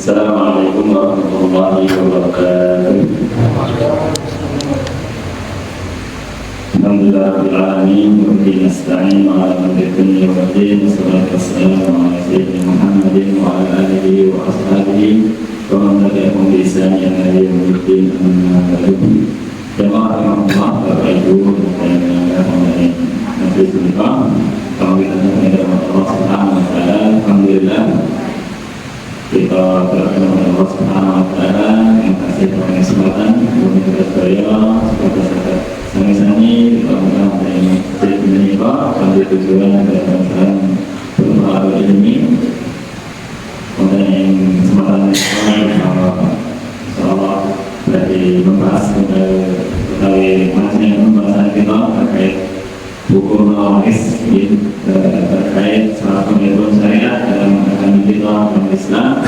Assalamualaikum warahmatullahi wabarakatuh. Alhamdulillahirabbil alamin wa bihi nasta'in ala amri dunya wad din. Wassalatu wassalamu ala sayyidina Muhammadin wa ala alihi wa ashabihi wa man tabi'ahum bi ihsan ila yaumil amma ba'du. Jamaah rahmatullah, Bapak Ibu dan Majelis Ulama, kami Allah Subhanahu wa taala, alhamdulillah kita berdoa kepada Allah Subhanahu wa taala yang kasih kesempatan untuk kita saya sebagai sahabat sami-sami kita mengenal ini ini Pak sampai tujuan dan berdoa ini mengenai kesempatan ini insyaallah dari membahas mengenai macam pembahasan kita terkait hukum waris terkait salah satu syariat dalam agama kita dalam Islam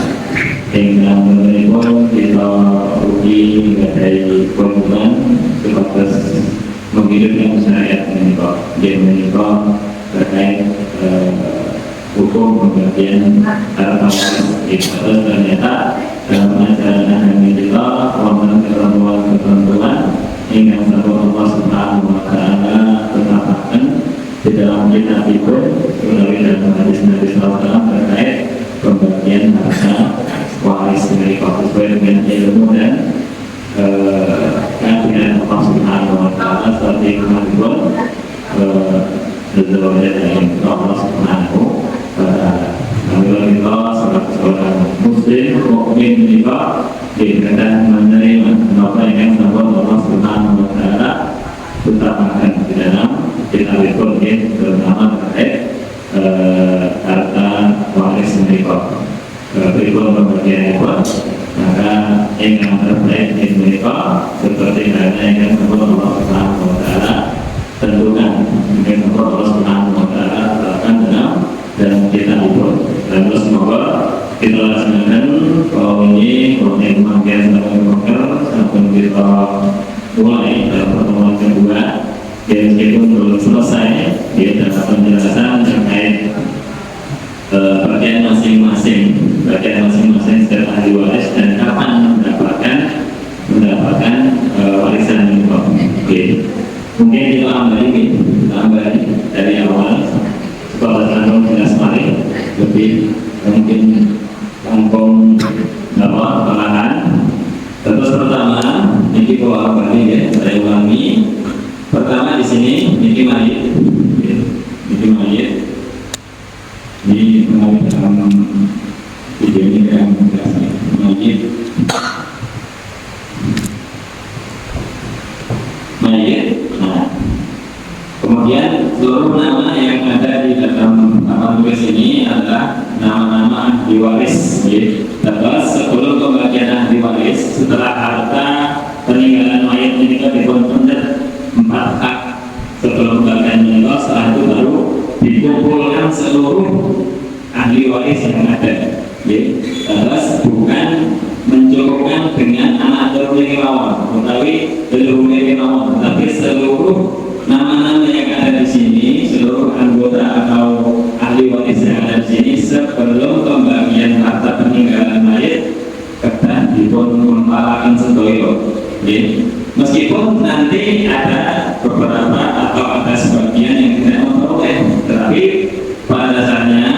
dengan mengenai kita rugi dari kewajiban sebatas menghidupkan syariat menikah terkait hukum pembagian harta waris itu ternyata dalam ajaran agama kita ketentuan hingga Allah Subhanahu wa taala tetapkan di dalam kitab itu melalui dalam hadis Nabi SAW terkait pembagian harta waris dari sesuai dengan ilmu dan keyakinan Allah Subhanahu wa taala seperti kemajuan dari Allah Subhanahu wa taala. Alhamdulillah seorang muslim mukmin juga dikatakan menerima apa yang Allah Subhanahu wa taala tetapkan di dalam kitab itu bernama terkait harta waris menikah. Berikut pembagian itu, maka yang terbaik di menikah seperti halnya yang Allah Subhanahu wa taala tentukan, yang Allah Subhanahu wa taala tetapkan dalam kitab itu. Dan semoga kita laksanakan bahwa ini pembagian sampai kita mulai dalam pertemuan kedua yang meskipun belum selesai dia dapat penjelasan terkait bagian masing-masing setiap ahli waris dan kapan mendapatkan warisan itu. Oke. Mungkin kita ambil dari awal supaya anda jelas mari lebih mungkin tanggung perlahan. Terus pertama ini bawa kembali ya, saya ulangi. Pertama di sini ini mayit. Ini mayit dalam video ini yang menjelaskan mayit. Nah, kemudian seluruh nama yang ada di dalam papan tulis ini adalah nama-nama ahli waris. Terus sebelum pembagian ahli waris, setelah harta peninggalan mayat ini kan dikontrol 4 hak sebelum pembagian menikah, setelah itu baru dikumpulkan seluruh ahli waris yang ada. Terus bukan mencukupkan dengan anak turun lawan, tetapi belum lawan, tapi seluruh nama-nama yang ada di sini, seluruh anggota atau ahli waris yang ada di sini sebelum pembagian harta peninggalan mayat kedah dipun mempalakan sedoyo. Meskipun nanti ada beberapa atau ada sebagian yang tidak memperoleh, tetapi pada dasarnya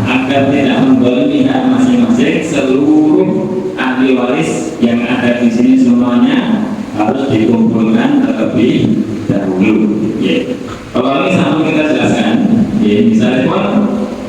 agar tidak mendolimi hak masing-masing, seluruh ahli waris yang ada di sini semuanya harus dikumpulkan terlebih dahulu. Kalau ini sama kita jelaskan, misalnya pun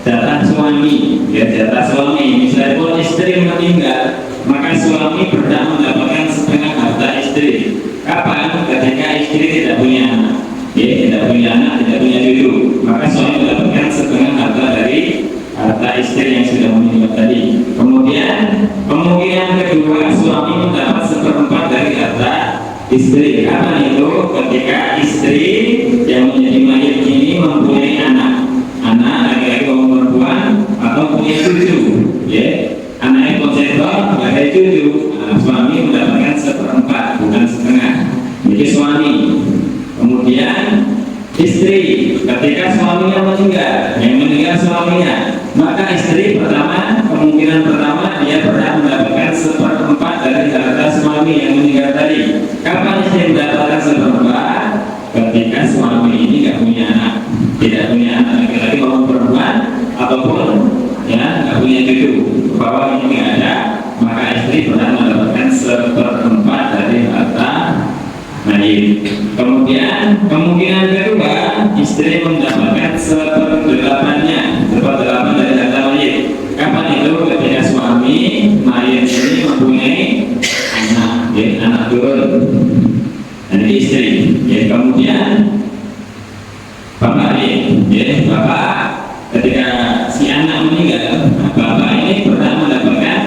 jatah suami, misalnya pun istri meninggal, maka suami berhak mendapatkan setengah harta istri. Kapan? Ketika istri tidak punya anak, tidak punya cucu, maka suami mendapatkan setengah harta dari harta istri yang sudah meninggal tadi. Kemudian kemungkinan kedua, suami mendapat 1/4 dari harta istri. Kapan itu? Ketika istri yang menjadi mayat ini mempunyai anak laki-laki maupun perempuan atau punya cucu, anaknya konsentrol sebagai cucu. Suami mendapatkan 1/4, bukan setengah. Jadi suami. Kemudian istri ketika suaminya meninggal, yang meninggal suaminya, maka istri pertama, kemungkinan pertama dia pernah mendapatkan 1/4 dari harta suami yang meninggal tadi. Kapan istri mendapatkan 1/4? Ketika suami ini tidak punya anak, tidak punya anak laki-laki maupun perempuan, ataupun ya nggak punya cucu, bahwa ini nggak ada, maka istri pernah mendapatkan 1/4 dari harta mayit. Kemudian kemungkinan kedua, istri mendapatkan 1/8-nya, 1/8 dari harta mayit. Kapan itu? Ketika suami mayit ini mempunyai anak, ya, anak turun dari istri. Ya, kemudian bapak ini, ya, bapak ketika si anak meninggal, bapak ini pernah mendapatkan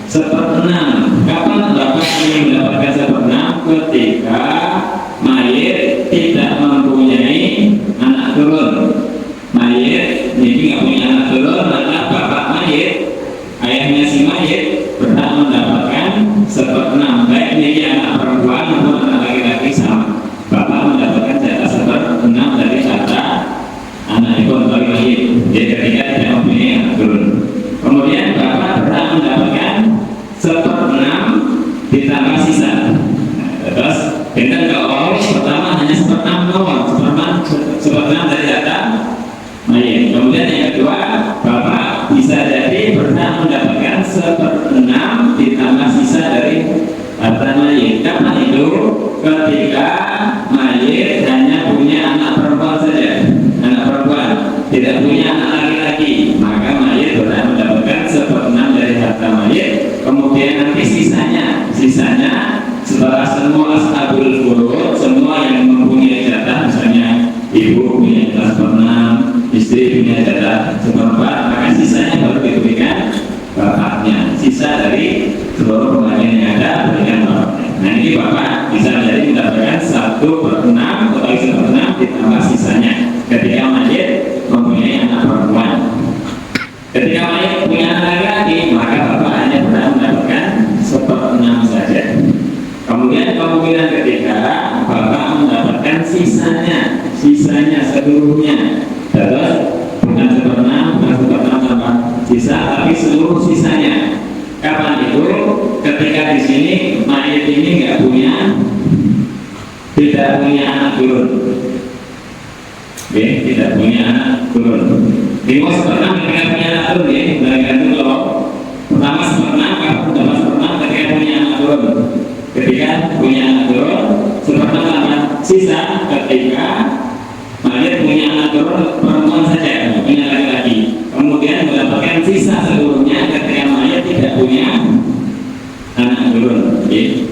1/6. Kapan bapak ini mendapatkan 1/6? Ketika mayit tidak mempunyai anak turun. Mayit jadi nggak punya anak turun, maka bapak mayit, ayahnya si mayit, berhak mendapatkan 1/6. Baik ini anak perempuan maupun anak laki-laki sama. Bapak mendapatkan jatah 1/6 dari harta anak itu atau mayit. Jadi ketika tidak mempunyai anak turun. Kemudian bapak berhak mendapatkan 1/6 ditambah sisa. Terus dengan kalau pertama hanya 1/6 doang, 1/6 dari harta mayit. Kemudian yang kedua, bapak bisa jadi berhak mendapatkan 1/6 ditambah sisa dari harta mayit. Kapan itu? Ketika mayit hanya punya anak perempuan saja, anak perempuan, tidak punya anak laki-laki, maka mayit berhak mendapatkan 1/6 dari harta mayit. Kemudian nanti sisanya setelah semua ashabul furud, semua yang mempunyai jatah, misalnya ibu punya jatah 1/6, istri punya jatah 1/4, maka sisanya baru diberikan bapaknya. Sisa dari seluruh pembagian yang ada berikan bapaknya. Nah ini bapak bisa menjadi mendapatkan 1/6 atau 1/6 ditambah sisanya ketika mayit mempunyai anak perempuan. Ketika mayit punya anak laki-laki, maka bapak hanya berhak mendapatkan 1/6 saja. Kemudian kemungkinan ketiga, bapak mendapatkan sisanya seluruhnya. Terus bukan 1/6 tambah sisa, tapi seluruh sisanya. Kapan itu? Ketika di sini mayit ini tidak punya anak turun. Oke, tidak punya anak turun. Di pos pertama ketika punya anak turun, ya, bergantung kalau pertama 1/6, kalau pertama 1/6 ketika punya anak turun. Ketika punya anak turun, 1/6 sisa ketika mayit punya anak turun perempuan saja, punya laki-laki. Kemudian mendapatkan sisa seluruhnya ketika mayit tidak punya anak turun. Oke,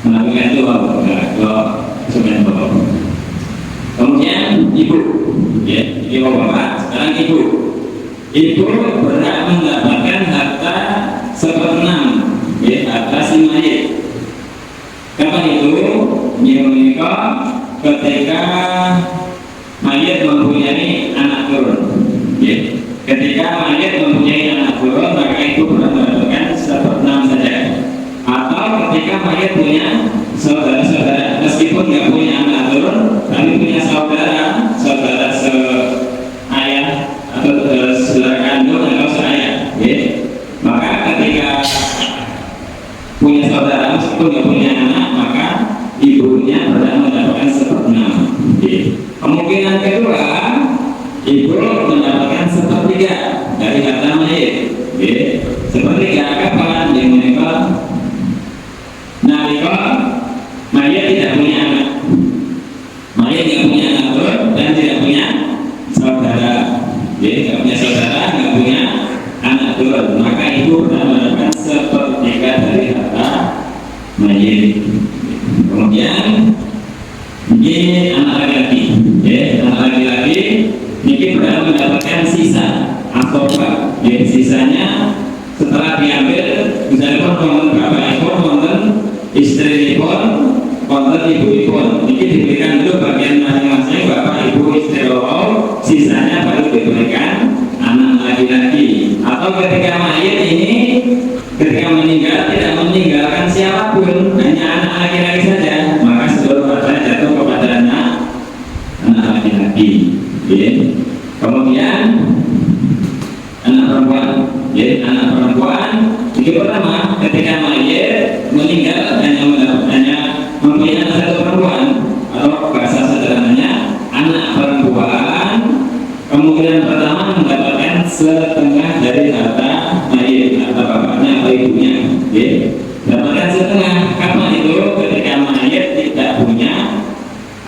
melakukan itu kalau sebenarnya bapak. Kemudian ibu, ya, ibu bapak, sekarang ibu. Ibu berhak mendapatkan harta 1/6, ya, harta si mayit. Kapan itu? Dia menikah ketika mayit mempunyai anak turun. Ya. Ketika mayit mempunyai anak turun, maka itu berhak mendapatkan 1/6 saja. Atau ketika mayit punya saudara-saudara, meskipun nggak punya anak turun, tapi punya saudara seayah atau saudara kandung atau seayah, ya. Maka ketika punya saudara meskipun nggak punya anak, maka ibunya berhak mendapatkan 1/6. Ya. Kemungkinan kedua, ibu mendapatkan 1/3 dari harta mayit. Ya. 1/3 kapan dia menikah? Nalika mayit tidak punya anak, mayit tidak punya anak turun dan tidak punya saudara, tidak punya saudara, nggak punya anak turun, maka ibu berhak mendapatkan 1/3 dari harta mayit. Kemudian ini anak laki-laki, anak laki-laki ini berhak mendapatkan sisa asoba, sisanya setelah diambil, misalnya konten bapak ibu, konten istri ibu, konten ibu ibu, ini diberikan dulu bagian masing-masing bapak ibu istri loro, sisanya baru diberikan anak laki-laki. Atau ketika mayit ini ketika meninggal tidak meninggalkan siapapun, hanya anak laki-laki saja, maka seluruh harta jatuh kepada anak laki-laki. laki-laki. Kemudian anak perempuan, anak perempuan itu pertama ketika mayit meninggal hanya mempunyai anak satu perempuan, atau bahasa sederhananya anak perempuan, kemungkinan pertama mendapatkan setengah dari harta mayit, harta bapaknya atau ibunya. Dapatkan setengah. Kapan itu? Ketika mayit tidak punya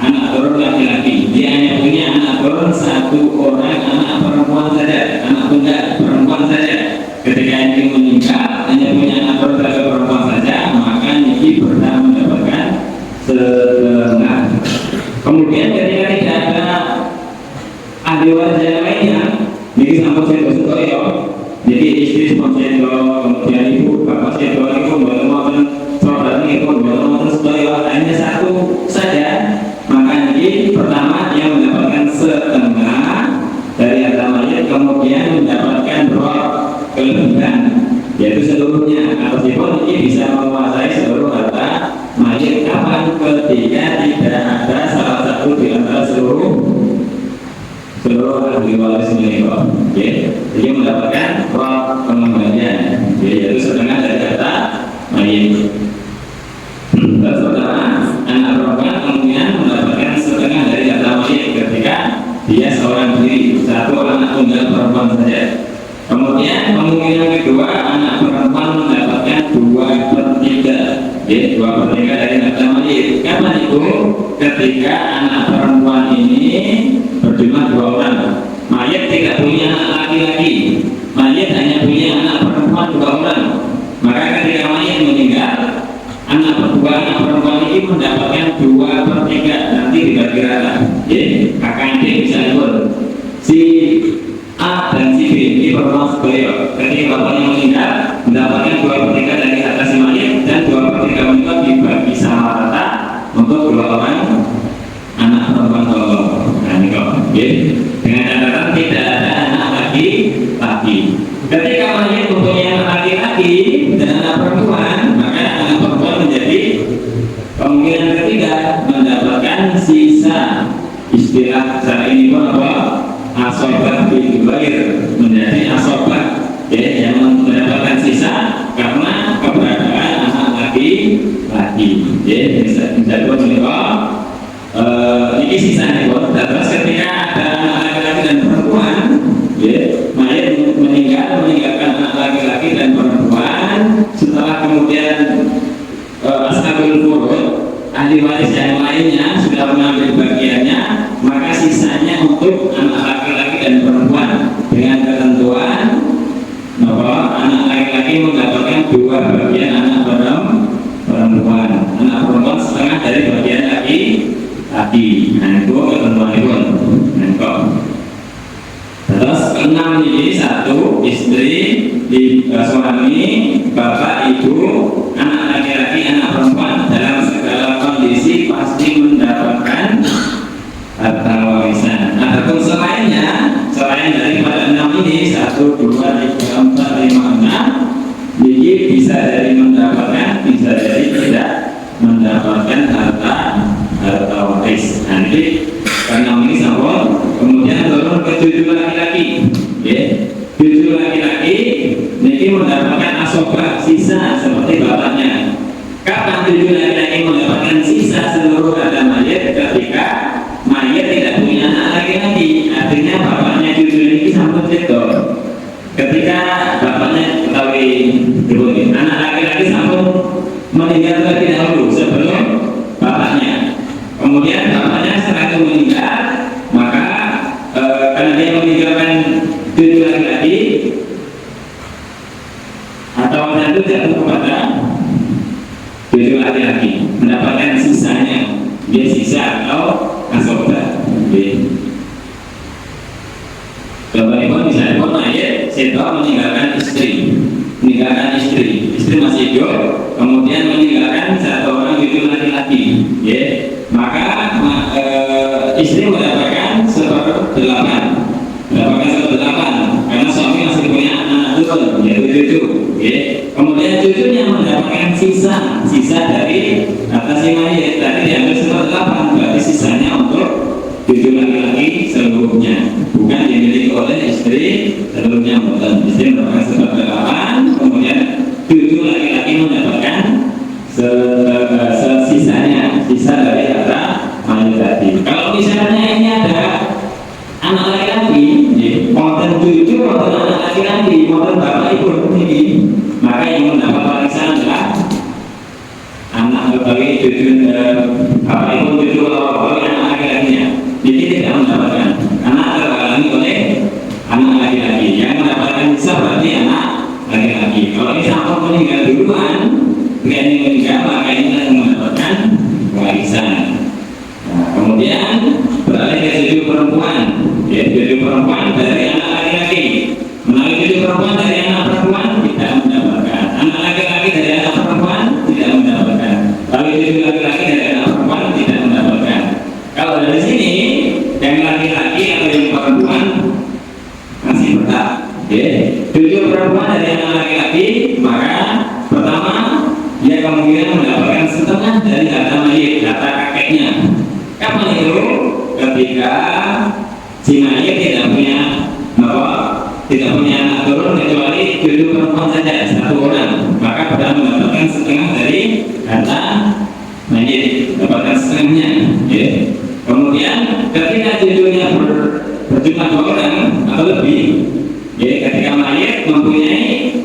anak turun laki-laki, dia hanya punya anak turun satu orang, anak perempuan saja, anak tunggal perempuan saja. Ketika ini meninggal hanya punya anak turun satu perempuan saja, maka ini berhak mendapatkan setengah. Kemudian ketika tidak ada ahli waris yang lainnya, ini sampun sedo-sedo, jadi istri sampun sedo, kemudian ibu bapak sedo, ibu mboten saudara ibu mboten sedo, hanya satu saja. Maka ini pertama dia mendapatkan setengah dari harta mayit, kemudian mendapatkan roh kelebihan, yaitu seluruhnya. Meskipun ini bisa menguasai seluruh harta mayit kapan? Ketika tidak ada salah satu di antara seluruh ahli waris mereka. Jadi mendapatkan roh pengembalian, yaitu setengah dari harta mayit. Terus pertama, anak perempuan kemungkinan mendapatkan setengah dari harta mayit ketika dia seorang diri, satu anak tunggal perempuan saja. Kemudian kemungkinan kedua, anak perempuan mendapatkan 2/3, 2/3 dari harta mayit. Kapan itu? Ketika anak perempuan ini berjumlah 2 orang. Mayit tidak punya anak laki-laki, mayit hanya punya anak perempuan 2 orang. Maka ketika mayit meninggal, anak perempuan ini mendapatkan 2/3, nanti dibagi rata. Kakak adik bisa ikut. Si A dan si B ini perempuan sebaya. Ketika bapaknya meninggal, mendapatkan 2/3 dari harta si mayit, dan 2/3 itu dibagi sama rata untuk 2 orang anak perempuan. Nah ini kok, dengan catatan tidak ada anak laki-laki. Ketika mayit mempunyai anak laki-laki dan anak perempuan, maka anak perempuan menjadi kemungkinan ketiga mendapatkan sisa. Istilah saat ini pun apa? Asobah bil ghair, menjadi asobah, yang mendapatkan sisa karena keberadaan anak laki-laki. Bisa buat ini sisanya buat. Terus ketika ada anak laki-laki dan perempuan, mayit meninggalkan anak laki-laki dan perempuan. Setelah kemudian ashabul furud, ahli waris yang lainnya sudah mengambil bagiannya, maka sisanya untuk anak laki-laki dan perempuan dengan ketentuan bahwa anak laki-laki mendapatkan 2 bagian anak perempuan, anak perempuan setengah dari bagian laki-laki. Nah itu ketentuan itu. Terus 6 ini, 1 istri, suami, bapak, ibu, anak laki-laki, anak perempuan dalam segala kondisi pasti mendapatkan harta warisan. Adapun selain daripada 6 ini, 1, 2, 3, 4, 5, 6, jadi bisa dari mendapatkan, bisa dari tidak mendapatkan harta waris. Nanti karena ini sampun, kemudian turun ke 7 laki-laki. 7 laki-laki ini mendapatkan asobah sisa seperti bapaknya. Kapan 7 laki-laki mendapatkan sisa seluruh harta mayit? Ketika mayit tidak punya anak laki-laki, artinya bapaknya 7 ini sampun sedo. Ketika bapaknya ketahui anak laki-laki sampun meninggal terlebih dahulu sebelum bapaknya. Kemudian bapaknya setelah itu meninggal, maka karena dia meninggalkan 7 laki-laki, atau itu jatuh kepada 7 laki-laki, mendapatkan sisanya, dia sisa atau asobah. Bapak ibu misalnya mayit setelah meninggalkan istri, istri masih hidup, kemudian meninggalkan 1 orang 7 laki-laki, maka istri mendapatkan 1/8, karena suami masih punya anak turun, yaitu 7. Kemudian cucunya mendapatkan sisa dari atas si mayit, tadi diambil 1/8, berarti sisanya untuk 7 laki-laki istri seluruhnya bukan istri mendapatkan seperti 8, kemudian 7 laki-laki mendapatkan sisanya, sisa dari harta mayit tadi. Kalau misalnya ini ada anak laki-laki, konten 7 konten anak laki-laki, konten bapak ibu ini, maka yang mendapat warisan adalah anak bagi cucu bapak ibu cucu bagi anak laki-lakinya. Jadi tidak mendapatkan karena terhalangi oleh anak laki-laki. Yang mendapatkan sisa berarti anak laki-laki. Kalau ini sampai meninggal duluan, yang meninggal maka ini yang mendapatkan warisan. Nah, kemudian beralih ke cucu perempuan, cucu perempuan dari anak laki-laki. Melalui cucu perempuan dari anak perempuan tidak mendapatkan. Anak laki-laki dari anak perempuan tidak mendapatkan. Lalu cucu laki-laki dari anak perempuan tidak mendapatkan. Kalau dari sini yang laki-laki atau yang perempuan masih berhak. Cucu perempuan dari anak laki-laki, maka pertama dia kemungkinan mendapatkan setengah dari harta mayit, harta kakeknya. Kapan itu? Ketika si mayit tidak punya tidak punya anak turun kecuali cucu perempuan saja satu orang, maka berhak mendapatkan setengah dari harta mayit, dapatkan setengahnya. Kemudian ketika cucunya berjumlah 2 orang atau lebih, ketika mayit mempunyai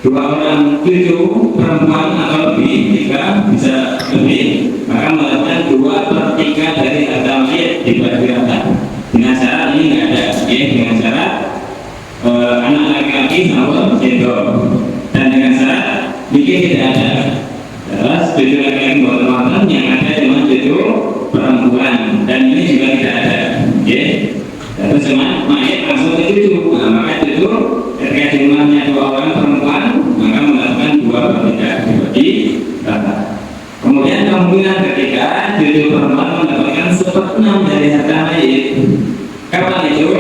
2 orang cucu perempuan atau lebih, 3 bisa lebih, maka mendapatkan 2/3 dari harta mayit dibagi rata. Dengan syarat ini nggak ada, dengan syarat anak laki-laki sama jendol, dan dengan syarat bikin tidak ada. Terus cucu laki-laki buat teman-teman yang ada cuma cucu perempuan, dan ini juga tidak ada. Terus cuma mayit langsung ke cucu, maka cucu ketika jumlahnya 2 orang perempuan maka mendapatkan 2/3 dibagi rata. Kemudian kemungkinan ketika cucu perempuan mendapatkan 1/6 dari harta mayit. Kapan itu?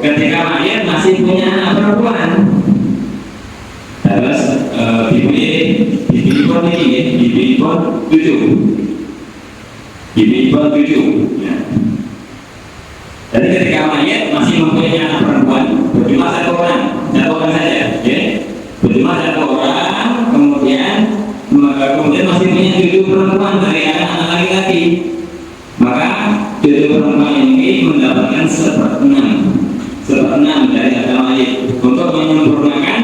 Ketika mayit masih punya anak perempuan. Terus bibi-ibon ini, bibi-ibon 7. Bibi-ibon 7. Jadi ketika mayit masih mempunyai anak perempuan, berjumlah 1 orang saja, berjumlah 1 orang, kemudian masih punya cucu perempuan dari anak laki-laki, maka cucu perempuan ini mendapatkan 1/6 dari harta mayit untuk menyempurnakan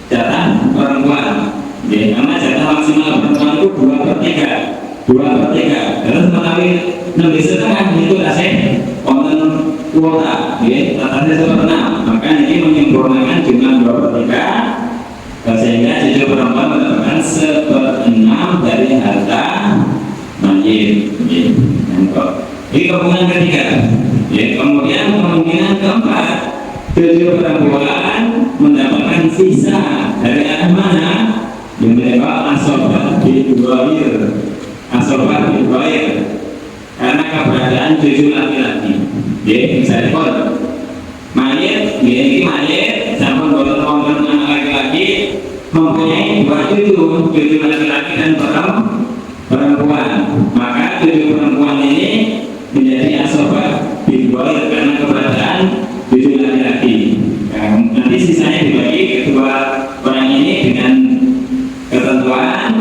jatah perempuan. Karena jatah maksimal perempuan itu 2/3. Terus melalui 6,5 itu kasih konten kuota, atasnya 1/6. Maka ini menyempurnakan jumlah 2/3 sehingga cucu perempuan mendapatkan 1/6 dari harta mayit. Ini kemungkinan ketiga. Kemudian kemungkinan keempat, cucu perempuan mendapatkan sisa dari arah mana? Yang mereka asobat dibuair, karena keberadaan cucu laki-laki. Misalnya mayit, ini mayit sampun boten wonten anak laki-laki mempunyai 2 cucu laki-laki dan perempuan, maka cucu perempuan ini menjadi asobat dibuair karena keberadaan cucu laki-laki. Nanti sisanya dibagi kedua orang ini dengan ketentuan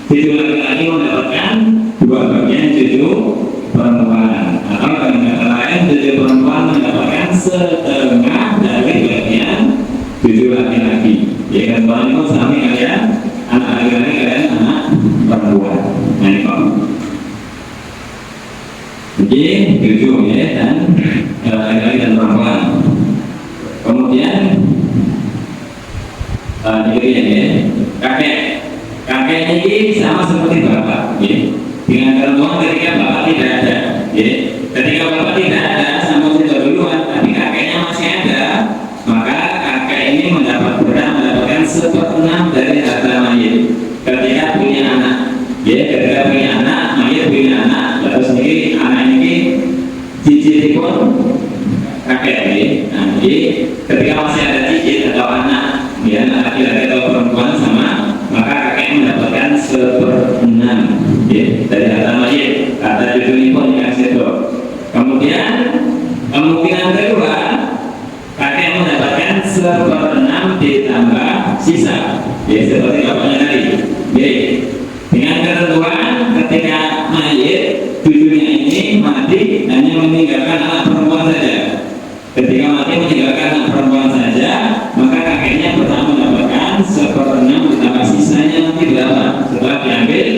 cucu laki-laki mendapatkan 2 bagian cucu perempuan, atau dengan kata lain cucu perempuan mendapatkan setengah dari bagian cucu laki-laki. Ketentuan itu sami kalian anak laki-laki, kalian anak perempuan. Nah ini kok. Jadi cucu dan laki-laki dan perempuan. Kemudian kakek ini sama seperti bapak, dengan ketentuan ketika bapak tidak ada. Ketika bapak tidak ada, sampai sudah duluan, tapi kakeknya masih ada, maka kakek ini mendapatkan 1/6 dari harta mayit. Ketika punya anak, ketika punya anak, mayit punya anak, lalu sendiri anak ini cicit pun kakek. Nah, jadi ketika masih ada cicit atau anak, anak laki-laki atau perempuan sama, maka kakek mendapatkan 1/6 dari harta mayit. Kata cucu ini pun yang situ. Kemudian kemungkinan kedua, kakek mendapatkan ditambah sisa. Ya, seperti bapaknya tadi. Ya, dengan ketentuan ketika mayit di dunia ini mati hanya meninggalkan anak perempuan saja. Ketika mati meninggalkan anak perempuan saja, maka kakeknya berhak mendapatkan 1/6 ditambah sisanya nanti berapa? Setelah diambil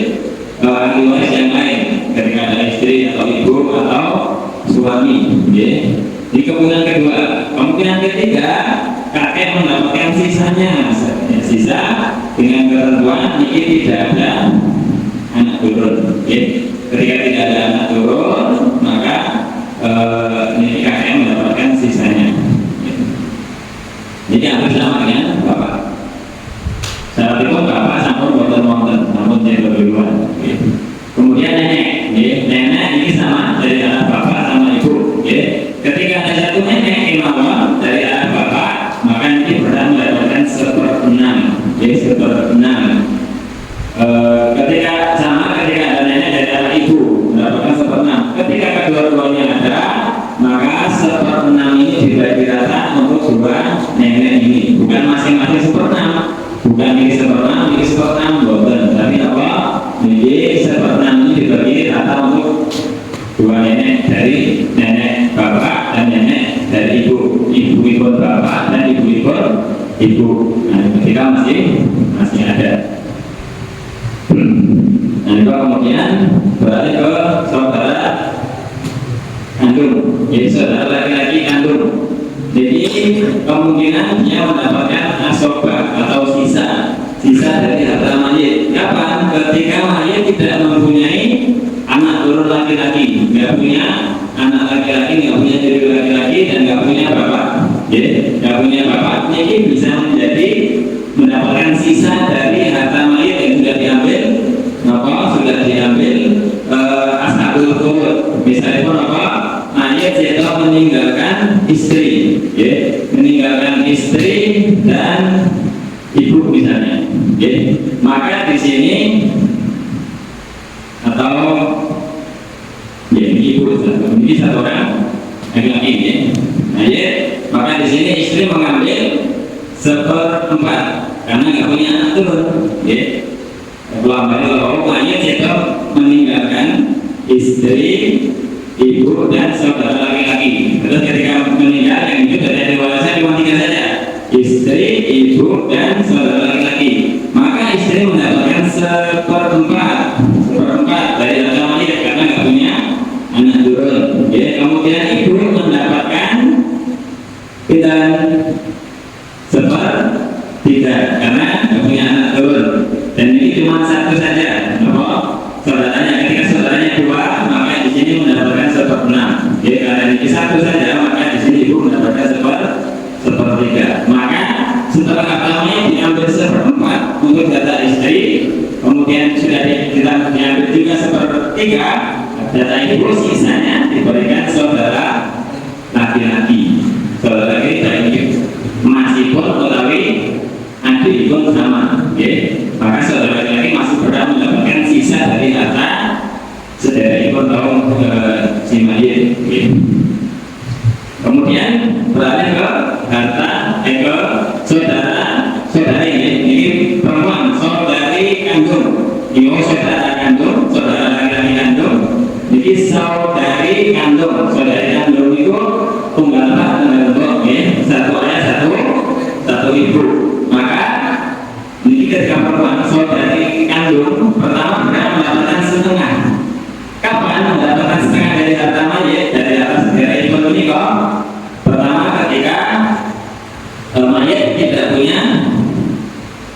ahli waris yang lain, ketika ada istri atau ibu atau suami. Ya. Di kemungkinan kedua, kemungkinan ketiga, kakek mendapatkan sisanya. Sisa dengan ketentuan ini tidak ada anak turun. Ya. Ketika tidak ada anak turun, maka ini kakek mendapatkan sisanya. Ya. Jadi harus sama dengan bapak. Saat itu bapak sampun wonten, namun tidak duluan. Ya. Kemudian nenek, ya. Nenek ini sama dari anak bapak sama ibu. Ya. Ketika ada satu nenek imam dari anak bapak, maka ini berhak mendapatkan 1/6. Ya, 1/6. Ketika ada nenek dari anak ibu mendapatkan 1/6. Ketika kedua-duanya ada, maka 1/6 ini dibagi rata untuk dua nenek ini, bukan masing-masing 1/6. Bukan ini 1/6, ini 1/6, boten. Tapi apa? Jadi 1/6 ini dibagi rata untuk dua nenek, dari nenek bapak dan nenek dari ibu, ibu bapak dan ibu ibu. Nah, ketika masih ada. Nah, itu kemudian beralih ke saudara kandung, jadi saudara laki-laki kandung. Jadi kemungkinan dia mendapatkan asobah atau sisa dari harta mayit. Kapan? Ketika mayit tidak mempunyai anak turun laki-laki, nggak punya anak laki-laki, nggak punya cucu laki-laki, dan nggak punya bapak. Jadi nggak punya bapak, ini bisa mendapatkan sisa dari harta mayit yang sudah diambil. Sudah diambil ashabul furud. Misalnya pun apa? Mayit setelah meninggalkan istri, ya, meninggalkan istri dan ibu misalnya, ya. Maka di sini atau ya ibu ini satu orang laki-laki, ya. Nah, ya, maka di sini istri mengambil 1/4 karena nggak punya anak turun, ya. Kalau mayit setelah meninggalkan istri, ibu dan saudara laki-laki. Terus ketika meninggal yang itu dari dewasa cuma 3 saja, istri, ibu dan saudara laki-laki. Maka istri mendapatkan 1/4 dari harta mayit karena nggak punya anak turun. Ya, kemudian ibu mendapatkan dan 1/3 karena nggak punya anak turun. Dan ini cuma satu saja, saudaranya. Ketika saudaranya 2, maka di sini mendapatkan 1/6. Jadi karena ini satu saja, maka di sini ibu mendapatkan 1/3. Maka setelah hartanya diambil 1/4 untuk data istri, kemudian sudah diambil juga 1/3 data ibu, sisanya diberikan saudara laki-laki. Saudara laki ini masih pun utawi adik pun sama, ya. Maka saudara laki-laki masih berhak mendapatkan sisa dari harta saudara ibu atau si mayit, ya. Kemudian beralih ke harta ke saudari, ya. Ini perempuan, saudari kandung. Ini saudara kandung, saudara laki-laki kandung. Jadi saudari kandung itu tunggal bentuk, ya. Satu ayah satu ibu. Maka ketika perempuan saudari kandung pertama berhak mendapatkan setengah. Kapan mendapatkan setengah dari harta mayit, dari harta saudara ibu ini kok? Pertama ketika mayit tidak punya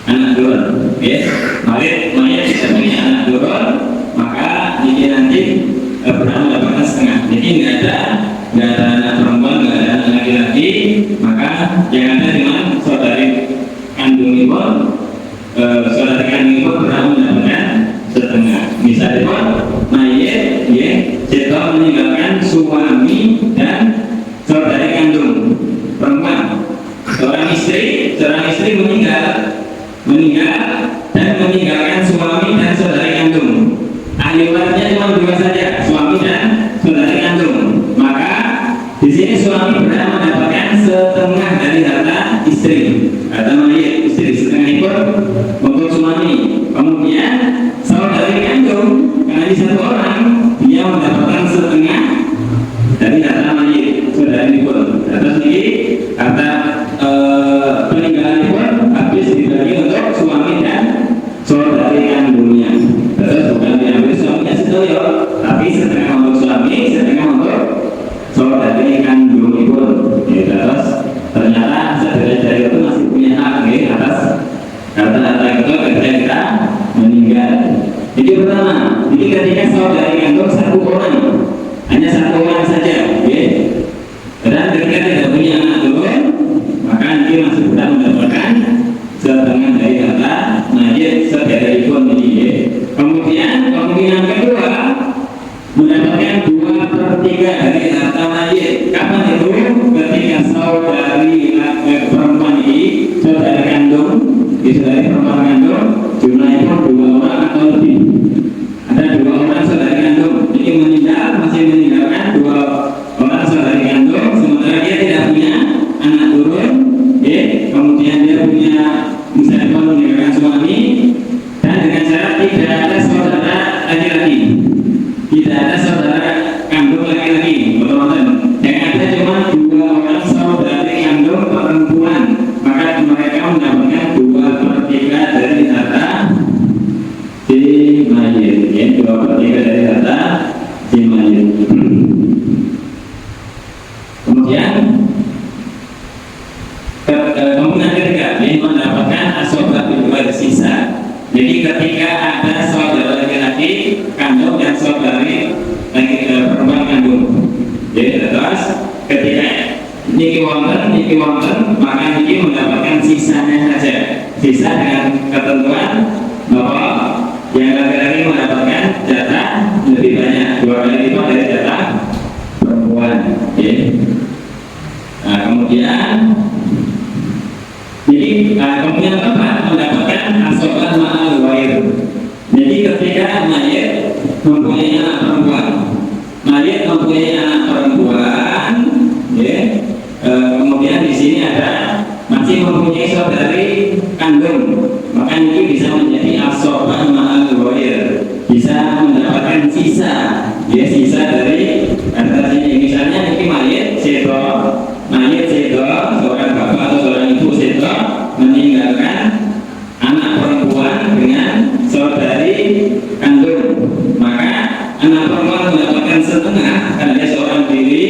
anak turun, ya. Mayit tidak punya anak turun, maka ini nanti berhak mendapatkan setengah. Jadi nggak ada anak perempuan, nggak ada anak laki-laki, maka yang ada cuma saudari kandung ibu. Saudara kandung ibu berhak mendapatkan setengah. Misalnya mayit, ya, setelah meninggalkan suami dan saudari kandung perempuan, seorang istri meninggal dan meninggalkan suami dan saudari kandung. Ahli warisnya cuma 2 saja, suami dan saudari kandung. Maka di sini suami berhak mendapatkan setengah dari harta istri, harta mayit istri, setengah ekor untuk suami. Kemudian saudari kandung, karena di satu orang dia mendapatkan setengah dari harta mayit saudari pun. Terus ini harta peninggalan pun habis dibagi untuk suami dan saudari kandungnya. Terus bukan diambil suaminya sedoyo, tapi setengah untuk suami, setengah untuk saudari kandung ibu. Terus ternyata saudari itu masih punya hak atas harta-harta itu ketika kita meninggal. Jadi pertama, jadi ketika saudari kandung satu orang, hanya satu orang saja, dan ketika tidak punya anak turun, maka dia masih bisa mendapatkan setengah dari harta mayit saudari pun ini. Kemudian kemungkinan kedua mendapatkan 2/3 dari harta mayit. Kapan itu? Ketika saudari perempuan ini, saudari kandung, saudari perempuan kandung, jumlahnya 2 orang atau lebih. Ada 2 orang saudari kandung, ini meninggal, masih meninggalkan 2 orang saudari kandung, sementara dia tidak punya anak turun, kemudian dia punya misalnya meninggalkan suami, dan dengan syarat tidak ada saudara laki-laki, tidak ada saudara kandung laki-laki, teman-teman. Yang ada cuma 2 orang saudari kandung perempuan, maka mereka mendapatkan 2/3 dari harta si mayit, 2/3 dari harta si mayit. Kemudian kemungkinan ketiga mendapatkan asobat bil sisa. Jadi ketika ada saudara laki-laki kandung dan saudari perempuan kandung, jadi terus ketika niki wonten, maka niki mendapatkan sisanya saja. Sisa dengan ketentuan bahwa yang laki-laki mendapatkan jatah lebih banyak, 2 kali lipat dari jatah perempuan. Nah, kemudian kemungkinan keempat mendapatkan asobat ma'al wair. Jadi ketika mayit mempunyai anak perempuan, kemudian di sini ada masih mempunyai saudari kandung, maka ini bisa menjadi asobat ma'al wair, bisa mendapatkan sisa, sisa dari antara sini. Misalnya ini mayit sedo, seorang bapak atau seorang ibu sedo meninggalkan anak perempuan dengan saudari kandung, maka anak perempuan mendapatkan setengah karena dia seorang diri,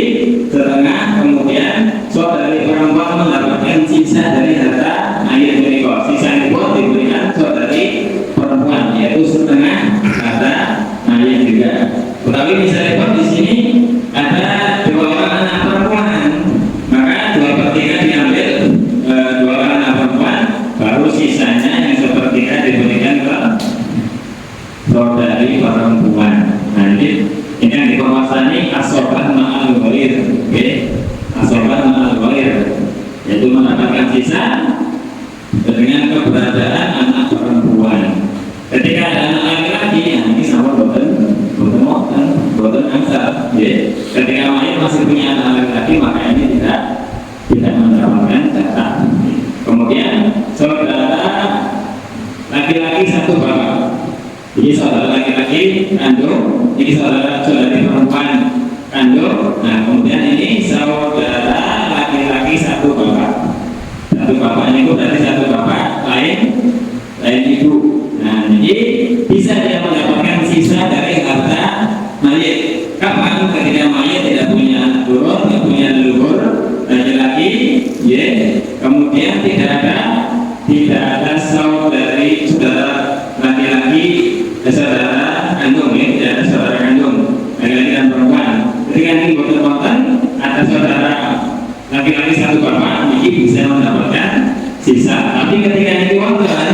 setengah, kemudian saudari perempuan mendapatkan sisa dari harta mayit mereka. Sisa itu diberikan saudari perempuan, yaitu setengah harta mayit juga. Tetapi misalnya di sini ada 2 orang anak perempuan, maka 2/3 diambil 2 orang anak perempuan, baru sisanya yang sepertiga diberikan ke saudari perempuan. Nah ini yang dikuasai asobat ma'al wair, asobat ma'al wair, yaitu mendapatkan sisa dengan keberadaan anak perempuan. Ketika ada anak laki-laki, ini sama boten angsal. Ketika mayit masih punya anak laki-laki, maka ini tidak mendapatkan jatah. Kemudian saudara laki-laki satu bapak. Jadi saudara laki-laki kandung, ini saudari perempuan kandung. Nah kemudian ini saudara laki-laki satu bapak. Satu bapak ini berarti satu bapak lain ibu. Nah jadi bisa dia mendapatkan sisa dari harta mayit. Kapan? Ketika mayit tidak punya anak turun, tidak punya leluhur laki-laki, kemudian tidak ada saudara laki-laki, saudara kandung, tidak ada saudara kandung laki-laki dan perempuan. Ketika ini boten ada saudara laki-laki satu bapak, ini bisa mendapatkan sisa. Tapi ketika ini wonten,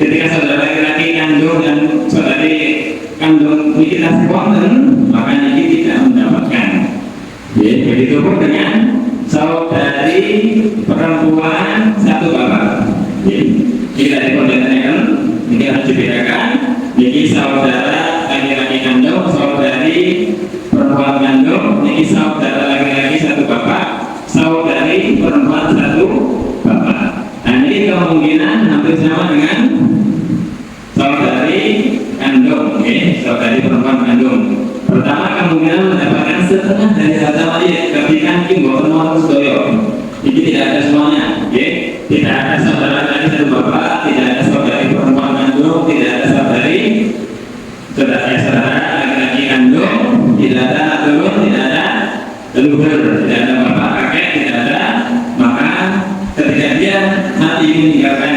ketika saudara laki-laki kandung dan saudari kandung ini tidak wonten, maka ini tidak mendapatkan. Begitu pun dengan saudari perempuan satu bapak. Ini dari pembedakan, ini harus dibedakan. Ini saudara laki-laki kandung, saudari perempuan kandung, ini saudara laki-laki satu bapak, satu bapak. Nah ini kemungkinan hampir sama dengan saudari kandung, saudari perempuan kandung. Pertama kemungkinan mendapatkan setengah dari harta mayit ketika kimbo nomor sedoyo. Ini tidak ada semuanya, tidak ada saudara dari satu bapak, tidak ada saudari perempuan kandung, tidak ada saudara laki-laki kandung, tidak ada turun, tidak ada leluhur, tidak ada bapak kakek, tidak ada. Maka ketika dia mati meninggalkan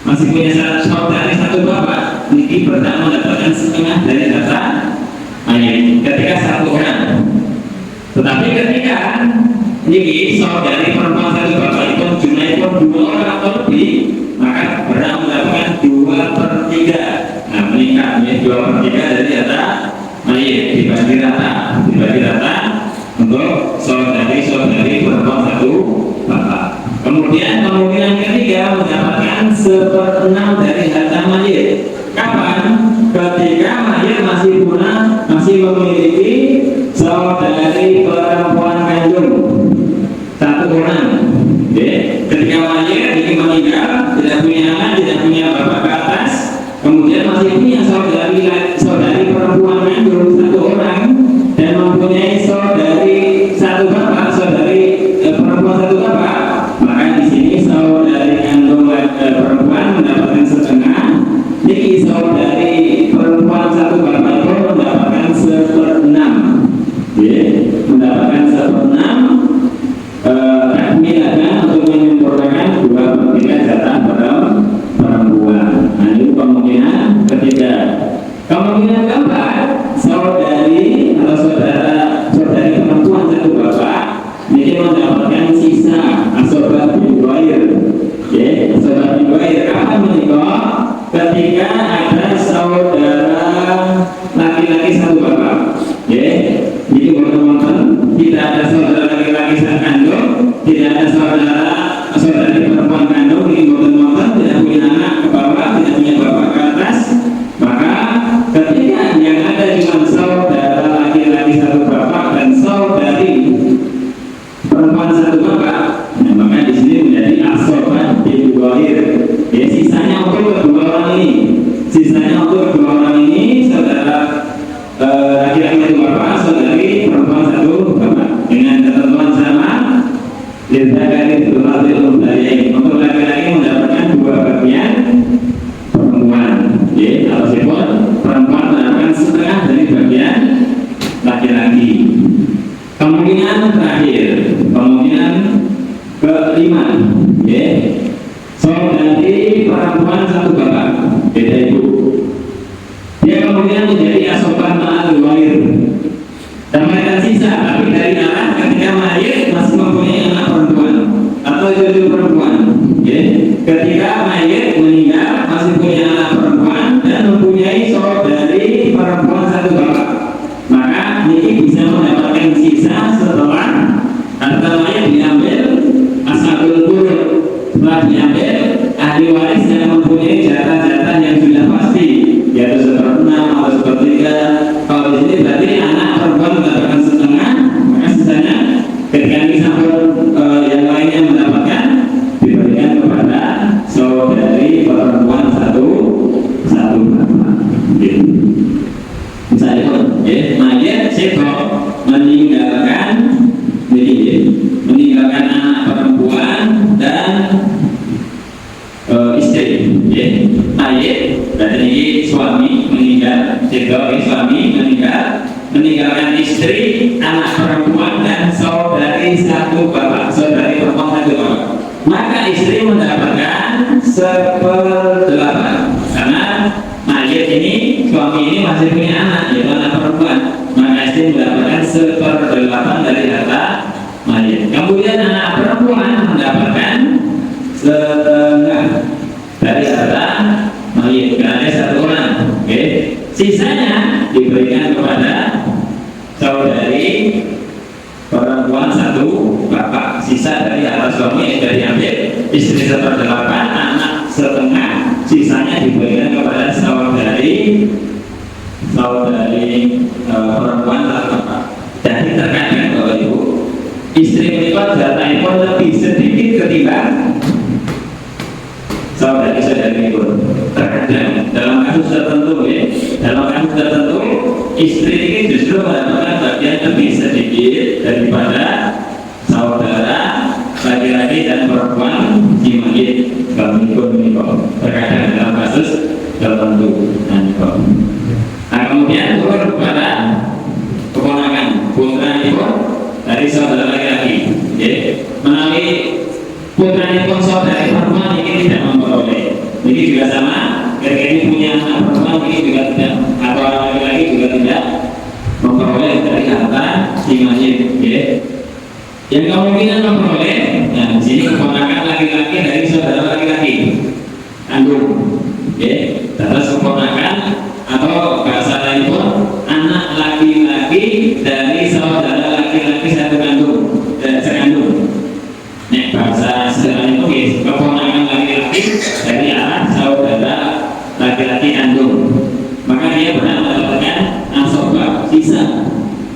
masih punya saudari satu bapak, ini pertama mendapatkan setengah dari harta mayit ketika satu orang. Tetapi ketika ini saudari perempuan satu bapak itu jumlahnya pun 2 orang atau lebih, maka berhak mendapatkan 2/3. Nah meningkat menjadi 2/3 dari harta mayit dibagi rata untuk saudari perempuan satu bapak. Kemudian kemungkinan ketiga mendapatkan 1/6 dari harta mayit. Kapan? Ketika mayit masih memiliki saudari perempuan kandung satu orang. Ketika mayit ini meninggal, tidak punya anak, tidak punya bapak ke atas, kemudian masih punya saudari perempuan kandung satu orang dan mempunyai saudari satu bapak, saudari perempuan satu bapak, maka di sini saudari kandung perempuan mendapatkan setengah. Niki saudari perempuan satu bapak itu mendapatkan 1/6, mendapatkan 1/6 misalnya untuk menyempurnakan 2/3 jatah perempuan. Nah itu kemungkinan ketiga. Kemungkinan keempat, saudari atau saudari perempuan satu bapak ini mendapatkan sisa asobat biwair. Asobat biwair akan menikah ketika ada saudara laki-laki satu bapak. Jadi teman-teman, tidak ada saudara laki-laki satu kandung, tidak ada saudari perempuan kandung, ini teman-teman tidak punya anak ke bawah, tidak punya bapak ke atas. Maka ketika yang ada cuma saudara laki-laki satu bapak dan saudari perempuan satu bapak, nah, maka di sini menjadi asobat biwair. Sisanya untuk kedua orang ini, saudara laki-laki satu bapak, saudari perempuan satu bapak, dengan ketentuan sama. Untuk laki-laki mendapatkan 2 bagian perempuan, atau sipun perempuan mendapatkan setengah dari bagian laki-laki. Kemungkinan terakhir, kemungkinan kelima, saudari perempuan satu bapak, beda ibu, dia kemudian menjadi asoban ma'al wair, dapatkan sisa, tapi dari arah ketika mayit masih mempunyai anak perempuan atau cucu perempuan. Ketika mayit meninggal masih punya anak perempuan dan mempunyai saudari perempuan satu bapak, maka ini bisa mendapatkan sisa setelah harta mayit diambil ashabul furud. Setelah diambil, ahli waris yang mempunyai jatah-jatah yang sudah pasti, yaitu 1/6 atau 1/3. Kalau di sini berarti anak perempuan mendapatkan setengah, maka sisanya ketika ini sampai yang lainnya mendapatkan, diberikan kepada saudari perempuan satu bapak. Misalnya, mayit sebab meninggalkan anak perempuan dan istri. Mayit berarti ini suami meninggal, suami meninggalkan istri, anak perempuan dan saudari satu bapak, saudari perempuan satu bapak. Maka istri mendapatkan 1/8 karena mayit ini, suami ini masih punya anak, yaitu anak perempuan. Maka istri mendapatkan 1/8 dari harta mayit. Kemudian anak perempuan mendapatkan setengah dari harta mayit karena satu orang. Sisanya diberikan kepada saudari perempuan satu bapak. Sisa dari harta suami dari ambil, istri 1/8, anak setengah, sisanya diberikan kepada saudari perempuan satu bapak. Jadi terkadang Bapak Ibu, istri menikah jatahipun lebih sedikit ketimbang saudari-saudari itu. Terkadang dalam kasus tertentu ya, dalam kasus tertentu istri ini justru mendapatkan bagian lebih sedikit daripada saudara laki-laki dan perempuan di mayit kami pun menikah. Terkadang dalam kasus tertentu menikah. Nah kemudian turun kepada keponakan putra itu dari saudara laki-laki, ya, menawi putra itu saudari perempuan ini tidak memperoleh. Jadi juga sama, ketika ini punya anak perempuan ini juga tidak, atau laki-laki juga tidak memperoleh dari harta si mayit, ya. Yang kemungkinan memperoleh, nah di sini keponakan laki-laki dari saudara laki-laki kandung, ya. Terus keponakan atau bahasa lain pun anak laki-laki dari saudara laki-laki satu kandung, sekandung. Nek bahasa sederhana itu ya, keponakan laki-laki dari anak saudara laki-laki kandung, maka dia benar mendapatkan asobah sisa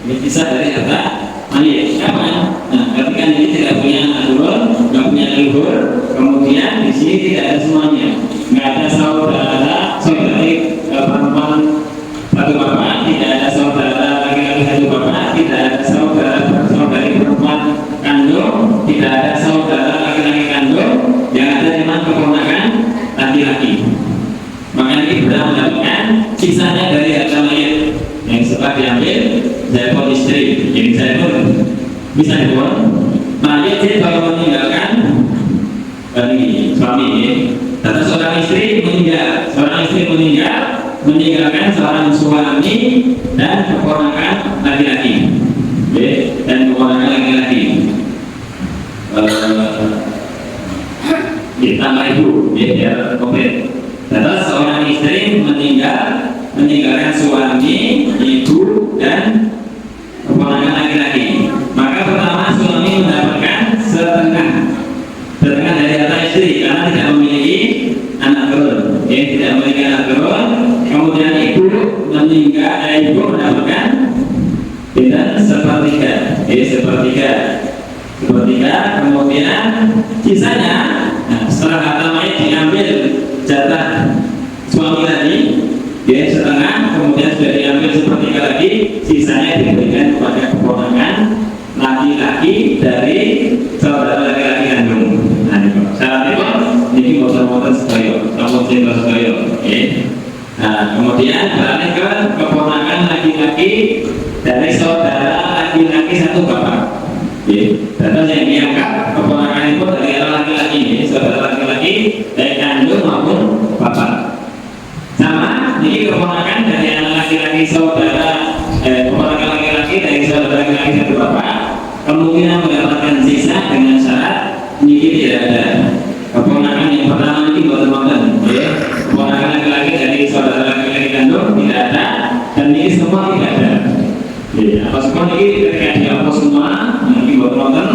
dari harta mayit. Kapan? Nah, ketika ini tidak punya anak turun, nggak punya leluhur, kemudian di sini tidak ada semuanya, nggak ada saudari perempuan satu bapak, tidak ada saudara laki-laki satu bapak, tidak ada saudari perempuan kandung, tidak ada saudara laki-laki kandung, yang ada cuma keponakan laki-laki. Maka ini benar mendapatkan sisanya dari harta mayit yang setelah diambil saya pun istri, jadi saya pun bisa dibuat mayit itu kalau meninggalkan suami, tapi seorang istri meninggalkan seorang suami dan keponakan laki-laki, dan keponakan laki-laki ditambah ibu, biar komplit. Terus seorang istri meninggalkan suami, ibu dan keponakan laki-laki. Maka pertama suami mendapatkan setengah dari harta istri karena tidak memiliki anak turun, tidak memiliki anak turun. Kemudian ibu mendapatkan sepertiga. Kemudian sisanya, nah, setelah harta mayit diambil jatah suami tadi, setengah, kemudian sudah diambil sepertiga lagi, sisanya diberikan kepada keponakan laki-laki dari saudara laki-laki kandung. Nah, syarat itu ini motor sedaya, kamu cinta sedaya. Nah, kemudian beralih ke keponakan laki-laki dari saudara laki-laki satu bapak. Terus yang diangkat keponakan itu dari laki-laki, saudara laki-laki dari kandung maupun bapak. Sama, ini keponakan dari anak laki-laki keponakan laki-laki dari saudara laki-laki satu bapak, kemungkinan mendapatkan sisa dengan syarat ini tidak ada. Keponakan yang pertama ini buatan, keponakan laki-laki dari saudara laki-laki kandung tidak ada, dan ini semua tidak ada. Apa semua ini ketika dihapus semua, ini buatan,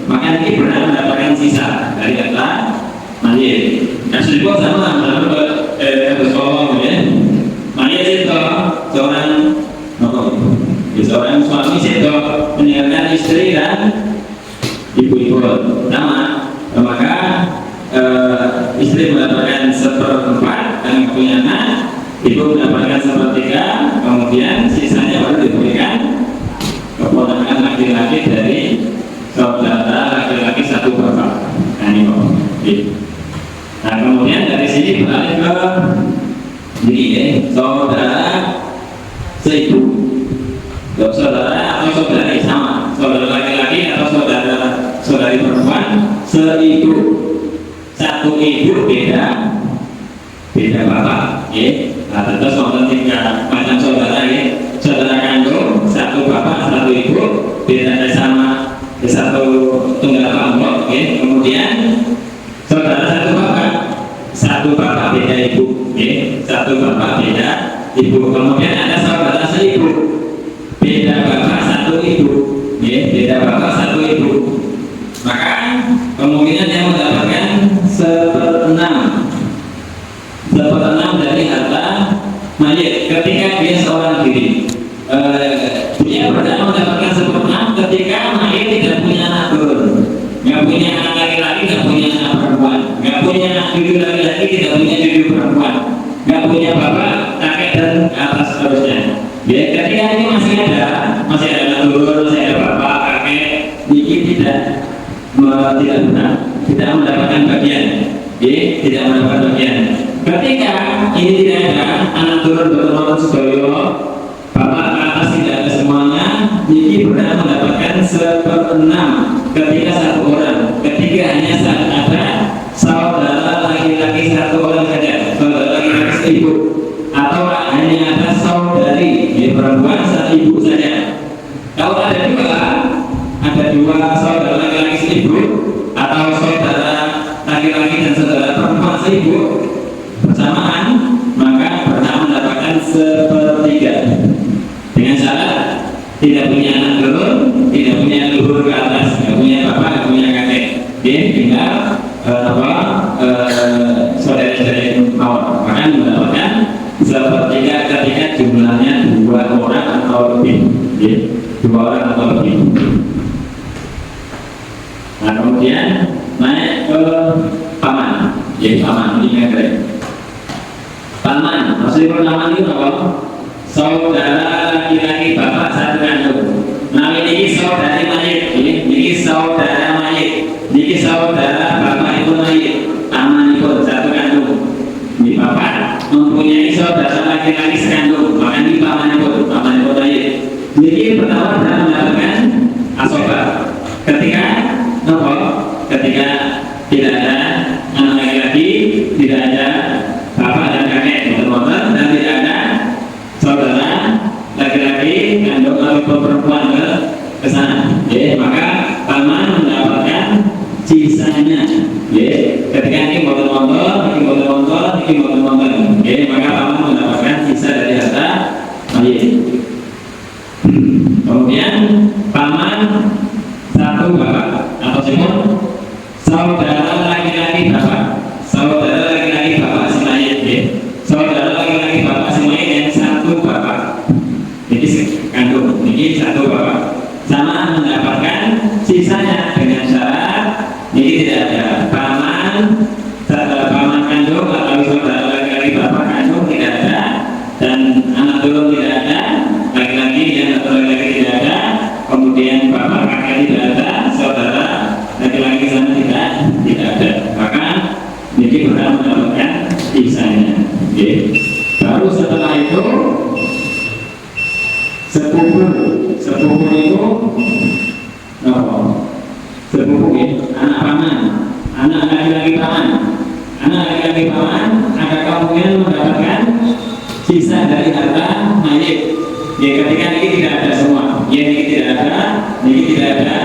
maka ini benar mendapatkan sisa dari harta mayit. Nah, sudah sama mayit itu seorang suami itu meninggalkan istri dan ibu-ibu nama, maka istri mendapatkan seperempat dan punya anak, ibu mendapatkan sepertiga, kemudian sisanya baru diberikan keponakan laki-laki dari saudara laki-laki satu bapak. Nah, ini nah, kemudian dari sini beralih ke ini, saudara seibu, saudara atau saudari sama, saudara laki-laki atau saudari perempuan seibu, satu ibu beda bapak, Nah, terus wonten 3 macam saudara, saudara kandung satu bapak satu ibu, beda sama satu tunggal pamrok, kemudian saudara satu bapak beda ibu, satu bapak beda ibu, kemudian ada saudara seibu, beda bapak satu ibu, beda bapak satu ibu, maka kemungkinan yang mendapatkan seperenam dari harta mayit ketika dia seorang diri. Dia berhak mendapatkan seperenam ketika tidak benar, tidak mendapatkan bagian, tidak mendapatkan bagian. Ketika ini tidak ada anak turun betul sedaya, bapak ke atas tidak ada semuanya, ini benar mendapatkan 1/6 ketika satu orang. Ketika hanya saat ada saudara laki-laki satu orang saja, saudara laki-laki seibu, atau hanya ada saudari perempuan seibu saja. Kalau ada dua saudara laki-laki seibu, atau saudara laki-laki dan saudara perempuan seibu bersamaan, maka berhak mendapatkan 1/3 dengan syarat tidak punya anak turun, tidak punya leluhur ke atas, tidak punya bapak, tidak punya kakek. Tinggal saudara-saudara mawar, maka mendapatkan 1/3 ketika jumlahnya 2 orang atau lebih, 2 orang atau lebih. Nah, kemudian naik ke paman, paman ini keren. Paman, maksudnya paman itu apa? Saudara laki-laki bapak satu kandung. Nah, ini saudari mayit, ini saudara mayit, ini saudara bapak itu mayit, paman itu satu kandung. Ini bapak mempunyai saudara laki-laki sekandung, maka ini paman itu mayit. Ini pertama dalam mendapatkan asoba. Ketika tidak ada anak laki-laki, tidak ada bapak dan kakek motor, dan tidak ada saudara laki-laki kandung atau perempuan ke sana, maka paman mendapatkan sisanya. Ketika ini motor, maka paman mendapatkan sisa dari harta mayit. Kemudian paman satu bapak atau simul saudara laki-laki bapak, saudara laki-laki bapak si mayit, saudara laki-laki bapak si mayit yang satu bapak, ini kandung, ini satu bapak, sama mendapatkan sisanya dengan syarat ini tidak ada paman kandung atau saudara laki-laki bapak kandung tidak ada, dan anak turun tidak ada, laki-laki dan atau laki-laki tidak ada, kemudian bapak kakek tidak ada, saudara laki-laki sana tidak ada, maka ini berhak mendapatkan sisanya. Baru setelah itu sepupu itu anak paman, anak laki-laki paman ada kemungkinan mendapatkan sisa dari harta mayit. Ketika ini tidak ada semua, ini tidak ada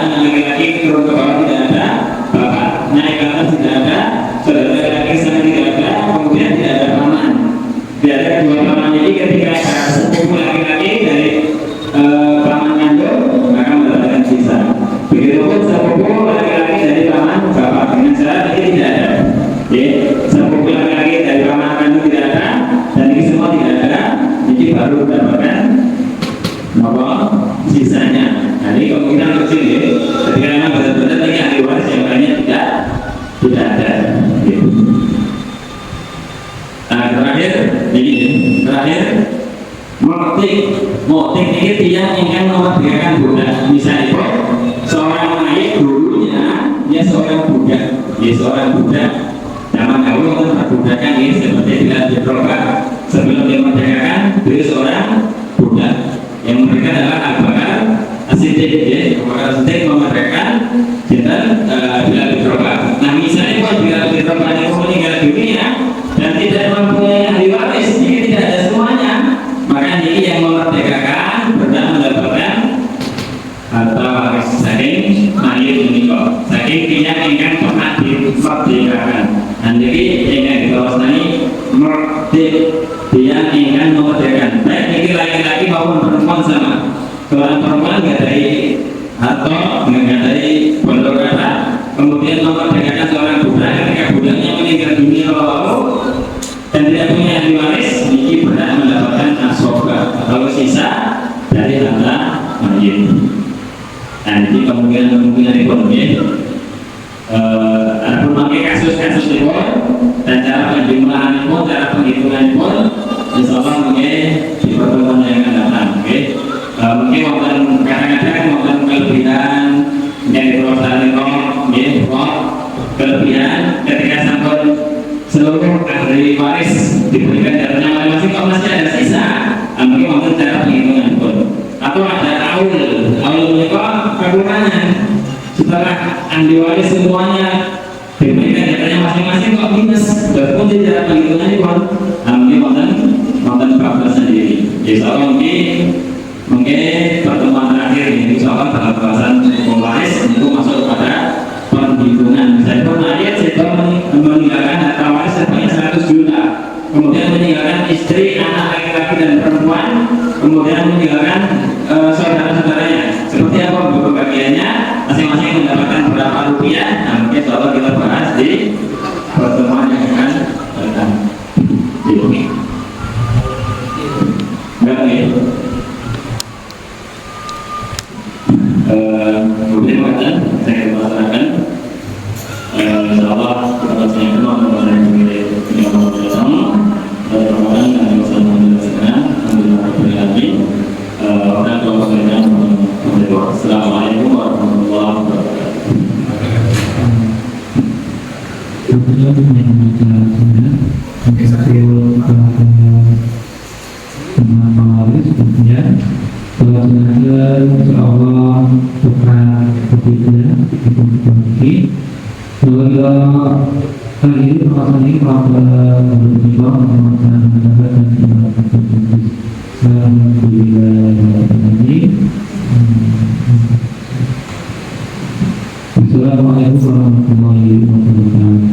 anak laki-laki turun ke bawah, tidak ada bapak naik ke atas, tidak ada saudara laki-laki sana, tidak ada, kemudian tidak ada paman, tidak ada dua paman. Jadi ketika ada sepupu laki-laki dari paman kandung, maka mendapatkan sisa. Begitupun sepupu laki-laki dari paman bapak, dengan syarat ini tidak ada. Sepupu laki-laki dari paman kandung tidak ada, dan ini semua tidak ada, ini baru mendapatkan sisanya. Nah, ini kemungkinan kecil, ketika memang benar-benar ini ahli waris yang lainnya tidak ada. Nah, terakhir motif ini dia ingin memerdekakan budak. Misalnya seorang mayit dulunya dia seorang budak, zaman dahulu kan perbudakan ini seperti tidak diperlukan. Sebelum dimerdekakan dia seorang budak yang mereka adalah Abu Bakar As-Siddiq. Abu Bakar As-Siddiq memerdekakan kita Bilal bin Rabah. Nah, misalnya kalau Bilal bin Rabah itu meninggal dunia dan tidak mempunyai ahli waris, ini tidak ada semuanya, maka ini yang memerdekakan berhak mendapatkan harta waris saking mayit menikah, saking dia ingin pernah dimerdekakan. Dan jadi ingin dikawasani dia ingin memerdekakan, baik ini laki-laki maupun perempuan sama. Seorang perempuan nggak dari atau nggak dari pondok kata, kemudian memerdekakan seorang budak, ketika budaknya meninggal dunia lalu dan tidak punya ahli waris, ini berhak mendapatkan asoba atau sisa dari harta mayit. Nah, ini kemungkinan ekonomi. Ada berbagai kasus-kasus itu dan cara penjumlahan itu, cara penghitungan itu, insya Allah mungkin di pertemuan yang akan datang. Mungkin kadang-kadang kelebihan yang diperlukan boten nggih kelebihan ketika sampun seluruh ahli waris diberikan darahnya masing-masing kok masih ada sisa, mungkin wonten cara penghitungan pun. Atau ada aul menika kekurangan setelah ahli waris semuanya diberikan darahnya masing-masing kok minus, walaupun tidak penghitungan pun, mungkin wonten bab sendiri. Insya Allah mungkin pertemuan terakhir ini insya Allah dalam bahasan waris itu masuk pada perhitungan. Saya pun ayat saya meninggalkan harta waris sebanyak 100 juta, kemudian meninggalkan istri, anak laki-laki dan perempuan, kemudian meninggalkan saudara-saudaranya. Seperti apa bagiannya, masing-masing mendapatkan berapa rupiah. Nah, mungkin insya Allah kita bahas di pertemuan yang akan datang. Kemudian saya mengatakan insyaallah kita akan kenal mengenai yang bersama Ramadan dan bersama dengan Assalamualaikum warahmatullahi Assalamualaikum warahmatullahi wabarakatuh.